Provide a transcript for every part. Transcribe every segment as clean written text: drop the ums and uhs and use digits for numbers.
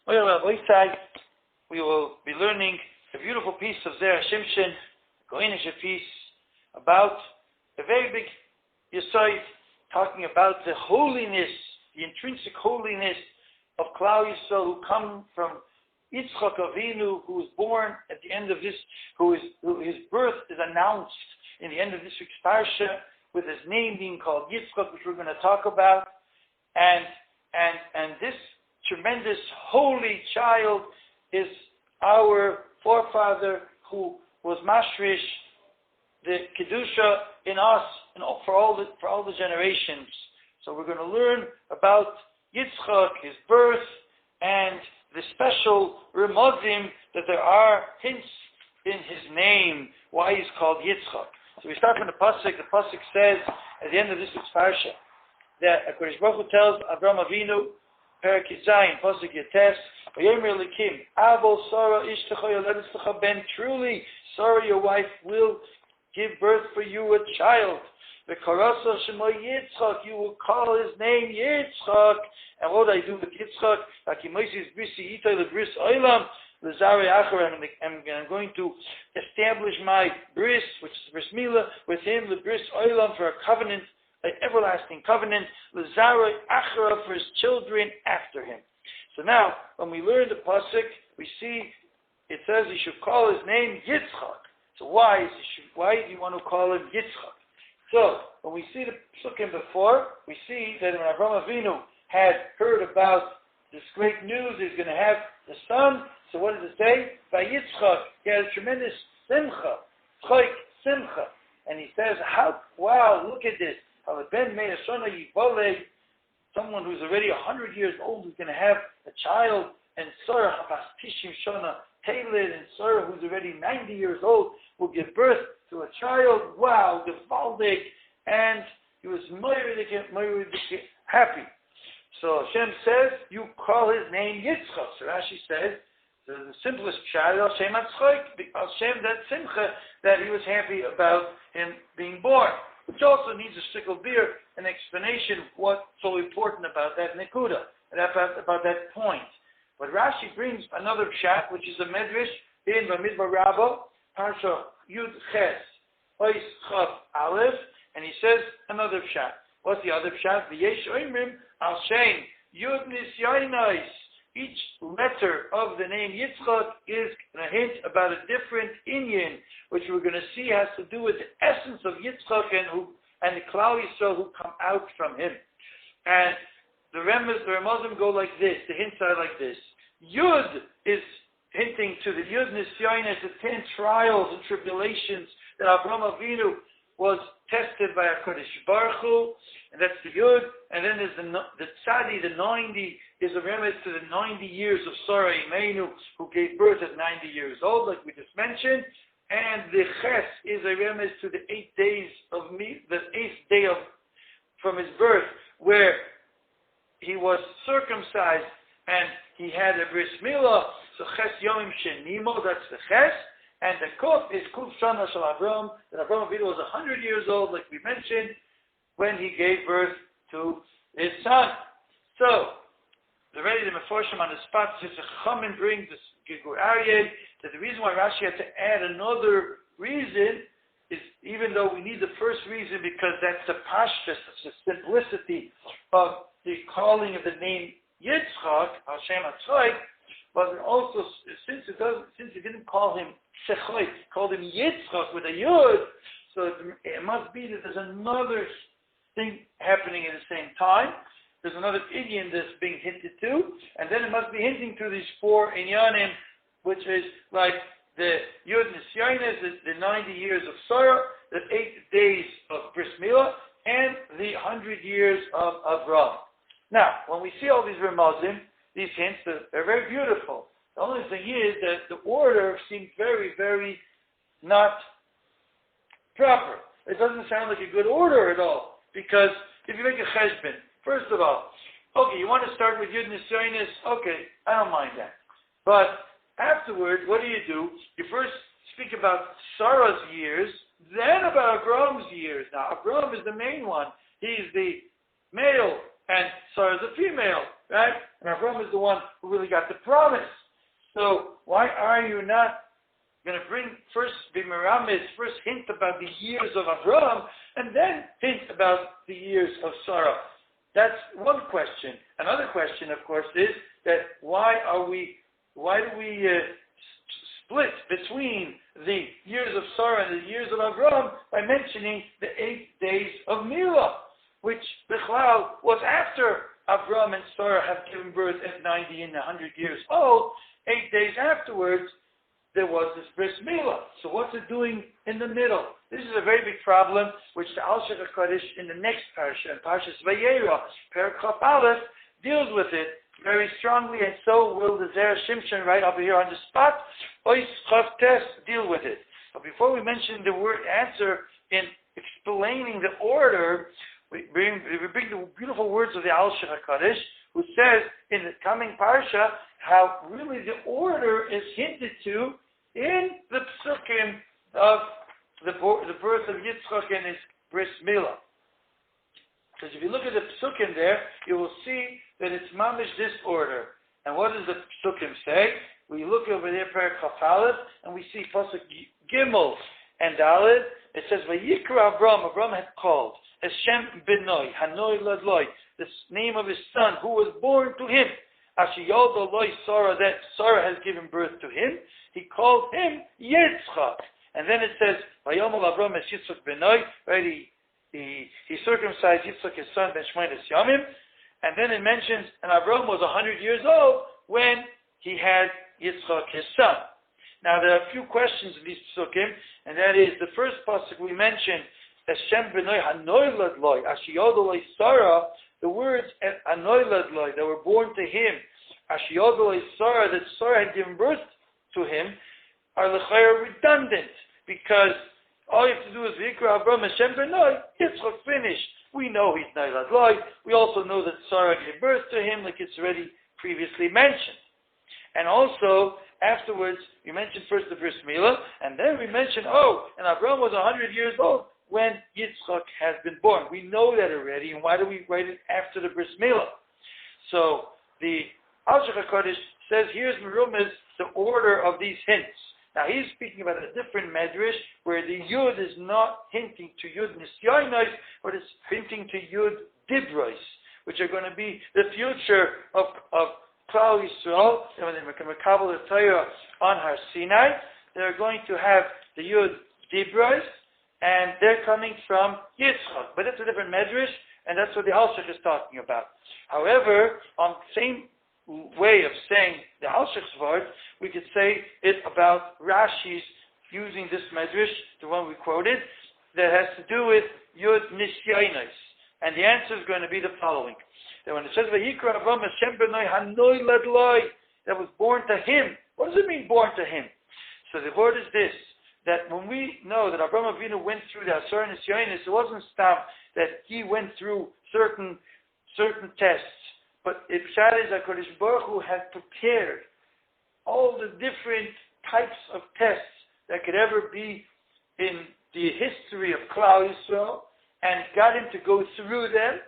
We will be learning a beautiful piece of Zera Shimshon, Goinish piece, about a very big Yesod, talking about the holiness, the intrinsic holiness of Klal Yisrael, who come from Yitzchak Avinu, who was born at the end of this, his birth is announced in the end of this week's parsha, with his name being called Yitzchak, which we're going to talk about, and this tremendous holy child is our forefather who was mashrish the kedusha in us and for all the generations. So we're going to learn about Yitzchak, his birth, and the special remozim that there are hints in his name why he's called Yitzchak. So we start from the pasuk. The pasuk says at the end of this week's parsha that HaKadosh Baruch Hu tells Avraham Avinu, Perek Zayin, pasuk Yates, Vayomer Elikim, Abel Sarah Ishtecha Yoledetzlecha Ben. Truly, Sarah, your wife, will give birth for you a child. The Karasa Shema Yitzchak, you will call his name Yitzchak. And what I do with Yitzchak, Akimoisis Brisi Itay LeBris Oilam, L'Zarei Acher, I'm going to establish my bris, which is bris milah, with him, LeBris Oilam, for a covenant, an everlasting covenant, L'Zarei Acher, for his children after him. So now, when we learn the pasuk, we see it says he should call his name Yitzchak. So why do you want to call him Yitzchak? So, when we see the psukim before, we see that when Avraham Avinu had heard about this great news, he's going to have the son. So what does it say? By Yitzchak, he had a tremendous simcha, simcha. And he says, wow, look at this. Someone who's already 100 years old is going to have a child, and Sarah, and Sarah, who's already 90 years old, will give birth to a child. Wow, Gevaldik. And he was happy. So Hashem says, you call his name Yitzchak. So Rashi says, the simplest child, Hashem that simcha, that he was happy about him being born. Which also needs a shtickle beer, an explanation what's so important about that nekuda, about that point. But Rashi brings another pshat, which is a medrash in Bamidbar Rabbah, Parsha Yud Ches, Ois Chav Aleph, and he says another pshat. What's the other pshat? V'yesh oimrim al shem Yud Nisyainais. Each letter of the name Yitzchak is a hint about a different inyan, which we're going to see has to do with the essence of Yitzchak and the Klal Yisrael who come out from him. And the Ramazim go like this, the hints are like this. Yud is hinting to the Yud Nisyainais, the 10 trials and tribulations that Avraham Avinu was tested by HaKadosh Baruch Hu, and that's the Yud. And then there's the Tzadi, the 90, is a remnant to the 90 years of Sarah Imenu, who gave birth at 90 years old, like we just mentioned. And the Ches is a remnant to the 8 days of the 8th day from his birth, where he was circumcised and he had a bris milah. So Ches Yomim Shenimo, that's the Ches. And the Kuf is Kuf Shana Shal Avram, that Avraham Avinu was 100 years old, like we mentioned, when he gave birth to his son. So, the Meforshim on the spot, since the Chamin brings this Gigur Aryeh, that the reason why Rashi had to add another reason is, even though we need the first reason because that's the pashtus, the simplicity of the calling of the name Yitzchak, Hashem Atzoy, but also, since he didn't call him Sechoy, called him Yitzchak with a Yud, so it must be that there's another thing happening at the same time. There's another inyan that's being hinted to, and then it must be hinting to these 4 inyanim, which is like the Yud Nisyainais, the 90 years of Sarah, the 8 days of Bris Milah, and the 100 years of Avraham. Now, when we see all these remazim, these hints, they're very beautiful. The only thing is that the order seems very, very not proper. It doesn't sound like a good order at all, because if you make a cheshbon, first of all, okay, you want to start with Yud Nisyainais, okay, I don't mind that. But afterward, what do? You first speak about Sarah's years, then about Avram's years. Now, Avram is the main one. He's the male, and Sarah's the female. right? And Avram is the one who really got the promise. So why are you not going to be Meramis, first hint about the years of Avram, and then hint about the years of Sarah? That's one question. Another question, of course, is that why do we split between the years of Sarah and the years of Avram by mentioning the 8 days of Milah, which Bichlal was after Avram and Sarah have given birth at 90 and 100 years old. 8 days afterwards, there was this bris milah. So what's it doing in the middle? This is a very big problem, which the Al-Shech HaKadosh in the next parsha, in Parshas Vayera, Perel Aleph, deals with it very strongly, and so will the Zera Shimshon right over here on the spot. Ois Chavtes deal with it. But before we mention the word answer in explaining the order, we bring the beautiful words of the Al-Shech HaKadosh, who says in the coming parsha how really the order is hinted to in the psukim of the birth of Yitzchak and his bris milah. Because if you look at the psukim there, you will see that it's mamish this order. And what does the psukim say? We look over there, Perek Chaf and we see pasuk Gimel and Dalet. It says, Vayikra Avram had called, Hashem Benoi, Hanoi Ladloi, the name of his son, who was born to him. Ashiyod Loi Sarah, that Sarah has given birth to him. He called him Yitzchak. And then it says, Vayomol Avram es Yitzchak Benoi, right? He circumcised Yitzchak, his son, Ben Shmoines Yamim. And then it mentions, and Avram was 100 years old when he had Yitzchak, his son. Now there are a few questions in these psukim, and that is, the first pasuk we mentioned, Hashem Benoi Hanoi Ladloi, Ashiyod Loi Sarah, the words Hanoi Ladloi, that were born to him, Ashiyod Loi Sarah, that Sarah had given birth to him, are l'chayr redundant, because all you have to do is V'ikra Avram Hashem Benoi, Yitzchak finished. We know he's Noi Ladloi. We also know that Sarah gave birth to him, like it's already previously mentioned. And also, afterwards, we mentioned first the bris milah, and then we mentioned, and Avram was 100 years old when Yitzchak has been born. We know that already, and why do we write it after the bris milah? So, the Al-Shech HaKadosh says, here's Meruma's, the order of these hints. Now, he's speaking about a different medrash, where the Yud is not hinting to Yud Nisyonos, but it's hinting to Yud Dibros, which are going to be the future of Klal Yisrael, and when they Makabel the Torah on Har Sinai, they're going to have the Yud Dibros, and they're coming from Yitzchak. But that's a different medrash, and that's what the Al-Shech is talking about. However, on the same way of saying the Al-Shech's word, we could say it about Rashi's using this medrash, the one we quoted, that has to do with Yud Nisyonos. And the answer is going to be the following. That when it says, Vayikra Avram Hashem Benoi Hanoi Ladloi, that was born to him. What does it mean, born to him? So the word is this, that when we know that Avraham Avinu went through the Asar Nisyonos, it wasn't stop that he went through certain tests, but it is HaKadosh Baruch Hu had prepared all the different types of tests that could ever be in the history of Klal Yisrael, and got him to go through them,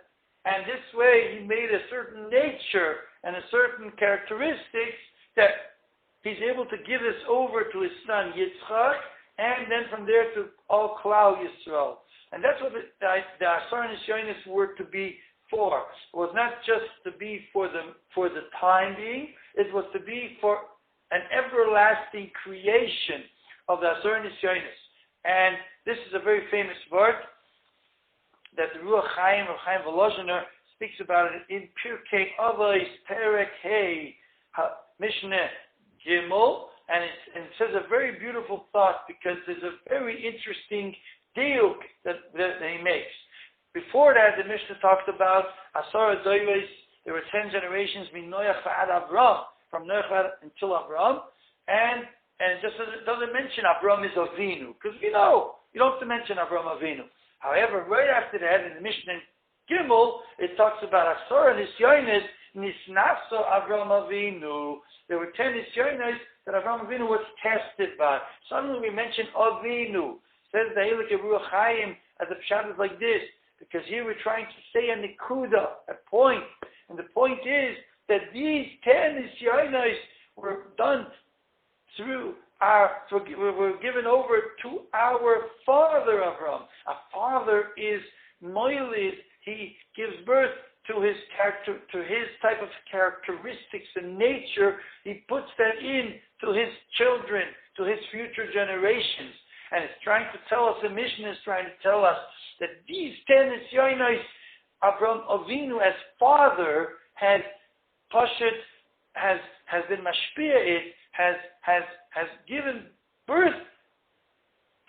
and this way he made a certain nature and a certain characteristics that he's able to give this over to his son Yitzchak, and then from there to all Klal Yisrael. And that's what the Asar Nisyonos were to be for. It was not just to be for the time being, it was to be for an everlasting creation of the Asar Nisyonos. And this is a very famous word that the Ruach Chaim of Chaim Volozhiner speaks about it in Pirkei Avos Perek Hey Mishneh Gimel, and it says a very beautiful thought, because there's a very interesting diuk that he makes. Before that, the Mishnah talked about Asar Doivos. There were 10 generations, min Noach v'ad Avram, from Noach until Avram, and just as it doesn't mention Avram is Avinu, because we know you don't have to mention Avram Avinu. However, right after that, in the Mishnah Gimel, it talks about Asar Nisyonos Nisnaso Avram Avinu. There were 10 Nisyonos that Avram Avinu was tested by. Suddenly we mention Avinu. Says the Eilik Ruach Chaim, as the pshat is like this, because here we're trying to say a nikuda, a point, and the point is that these 10 Nisyonos were done through were given over to our father Abraham. A father is moilid. He gives birth to his character, to his type of characteristics and nature. He puts that in to his children, to his future generations. And it's trying to tell us, the mission is trying to tell us that these 10 Nisyonos, Abraham Avinu as father has been mashpia, has given birth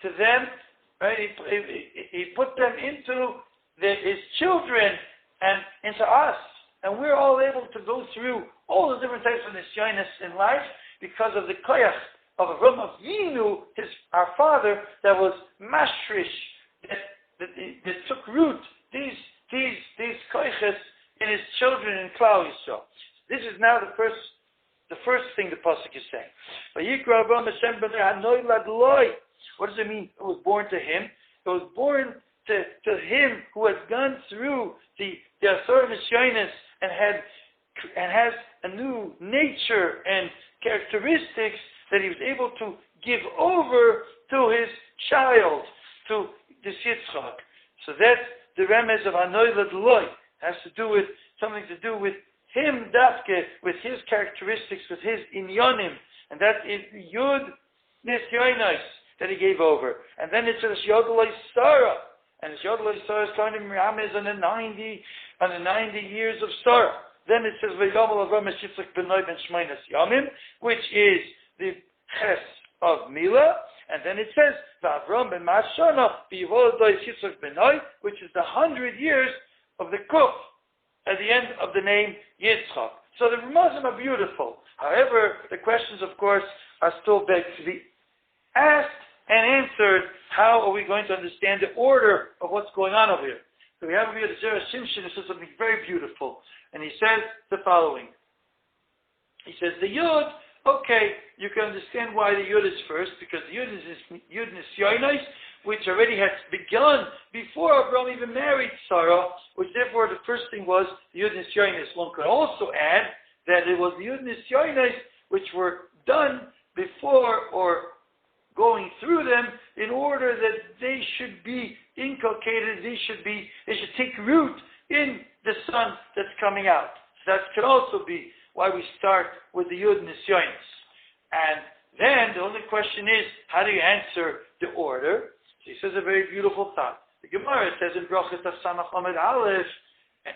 to them, right? He put them into his children and into us. And we're all able to go through all the different types of nisyonos in life because of the koyach of Avraham Avinu, our father, that was mashrish, that took root, these koyches in his children in Klal Yisrael. This is now the first thing the pasuk is saying. What does it mean? It was born to him. It was born to him who has gone through the Asor Nisyonos and has a new nature and characteristics that he was able to give over to his child, to this Yitzchak. So that's the remez of Hanoi Ladloi. Has to do with something to do with him, Dafke, with his characteristics, with his inyonim, and that is the Yud Nisyonos that he gave over. And then it says Yodloi Sarah, and this Yodloi Sarah is kind of Ramez on the 90 years of Sarah. Then it says V'yomel Avram Yitzchak B'noi Ben Shmeinas Yamim, which is the Ches of Mila, and then it says V'Avram Ben Mashana V'yivolodoi Yitzchak B'noi, which is the 100 years of the Kuf at the end of the name Yitzchak. So the Ramazim are beautiful. However, the questions, of course, are still begged to be asked and answered. How are we going to understand the order of what's going on over here? So we have over here the Zera Shimshon, who says something very beautiful. And he says the following. He says, the Yud, okay, you can understand why the Yud is first, because the Yud is Yud Nisyonos, which already had begun before Abraham even married Sarah, which therefore the first thing was the Yud Nisyonos. One could also add that it was the Yud Nisyonos which were done before or going through them in order that they should be inculcated, they should take root in the son that's coming out. So that could also be why we start with the Yud Nisyonos. And then the only question is, how do you answer the order? So he says a very beautiful thought. The Gemara says in Brachas Samach Amud Aleph,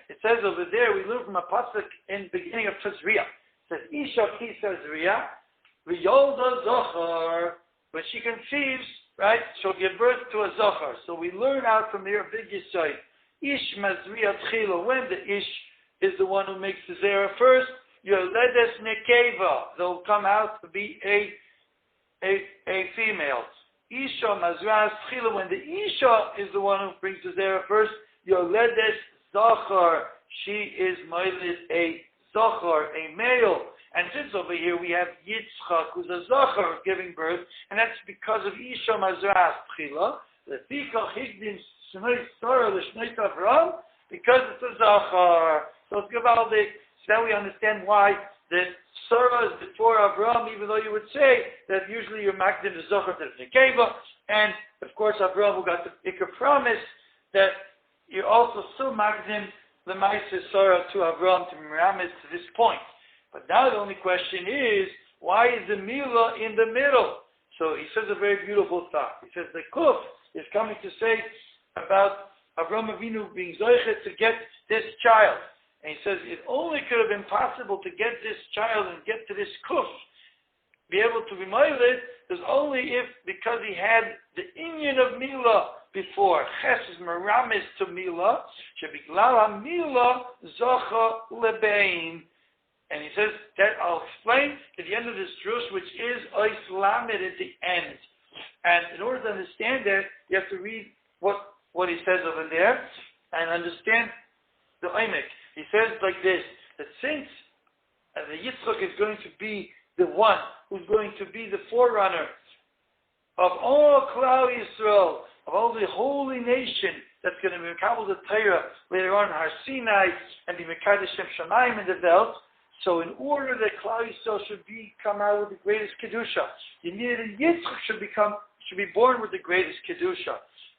it says over there, we learn from a pasuk in the beginning of Tazria. It says, Isha Kisa Zria, V'yolda Zochar. When she conceives, right, she'll give birth to a Zochar. So we learn out from here a big Yisai. Ish Mazriya Tchila, when the Ish is the one who makes the Zera first, Yoledes Nekeva, they'll come out to be a female. Isha Mazriya Tchila, when the Isha is the one who brings the Zera first, Yoledes Zochar, she is Moilid a Zochar, a male. And since over here we have Yitzchak, who's a Zochar giving birth, and that's because of Isha Mazriya Tchila, the Fikach Higdin Shnei Sarah, the Shnei Avram, because it's a Zochar. So it's Gavaldik. So now we understand why the Sarah is before Avram, even though you would say that usually you're makdim the Zochar to the Nekeva, and of course Avram who got the Ikar promise that you're also still makdim the Ma'aseh Sarah to Avram to Miramis to this point. But now the only question is, why is the Mila in the middle? So he says a very beautiful thought. He says the Kuf is coming to say about Avraham Avinu being Zoichet to get this child. And he says it only could have been possible to get this child and get to this Kuf, be able to be Moiled, is only if, because he had the inyan of Mila before. Ches is Meramis to Mila, Shebiglal HaMila Zocha Lebein. And he says, that I'll explain at the end of this drush, which is Ois Lamed at the end. And in order to understand that, you have to read what he says over there and understand the Oimek. He says like this, that since the Yitzchak is going to be the one who's going to be the forerunner of all Klal Yisrael, of all the holy nation that's going to be Mekabel the Torah later on in Har Sinai and be Mekadesh Shem Shamayim in the Welt. So in order that Klal Yisrael should come out with the greatest Kedusha, you needed a Yitzchak should be born with the greatest Kedusha.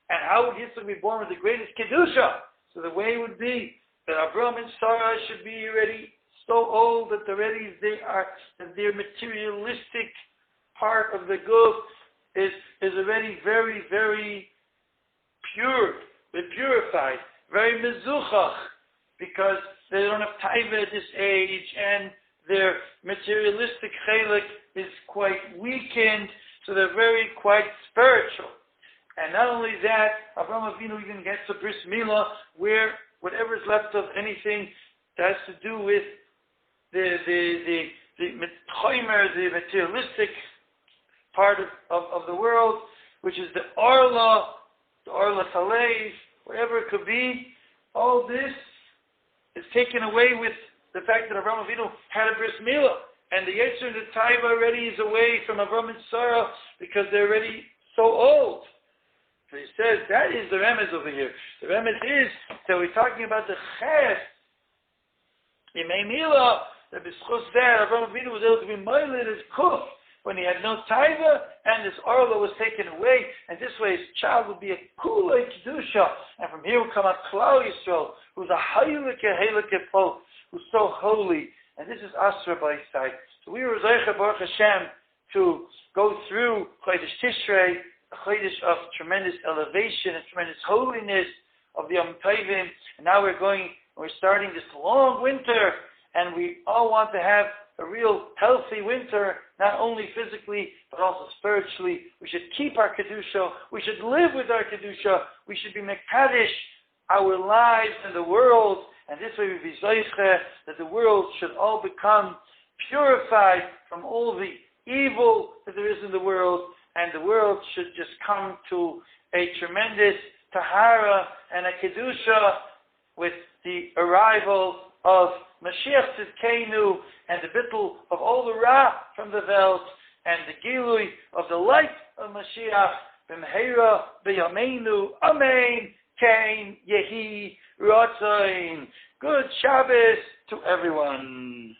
And how would Yitzchak be born with the greatest Kedusha? So the way would be that Avraham and Sarah should be already so old that that their materialistic part of the guf is already very, very pure, they're purified, very mezuchach, because they don't have taiva at this age, and their materialistic chelik is quite weakened, so they're very quite spiritual. And not only that, Avraham Avinu even gets a bris milah, where whatever is left of anything that has to do with the materialistic part of the world, which is the Orla Salev, whatever it could be, all this is taken away with the fact that Avraham Avinu had a bris milah, and the Yetzer and the Taiva already is away from Avraham and Sarah because they're already so old. So he says that is the remez over here. The remez is that we're talking about the Ches, Yemei Milah, that b'schus that Avraham Avinu was able to be moiled as kuf when he had no taiva, and this orla was taken away, and this way his child would be a kulei kedusha, and from here will come out Klal Yisrael, who's a heilige folk, who's so holy, and this is Asra by side. So we were Zeicha Baruch Hashem to go through Chodesh Tishrei, a Chodesh of tremendous elevation and tremendous holiness of the Yom Tovim, and now we're starting this long winter, and we all want to have a real healthy winter, not only physically, but also spiritually. We should keep our Kedusha. We should live with our Kedusha. We should be Mekadesh our lives in the world, and this way we be Zoiche, that the world should all become purified from all the evil that there is in the world, and the world should just come to a tremendous Tahara and a Kedusha with the arrival of Mashiach Tzidkeinu and the bittul of all the Ra from the Welt and the Gilui of the light of Mashiach B'mheira B'yameinu Amen Kain Yehi Ratzain. Good Shabbos to everyone.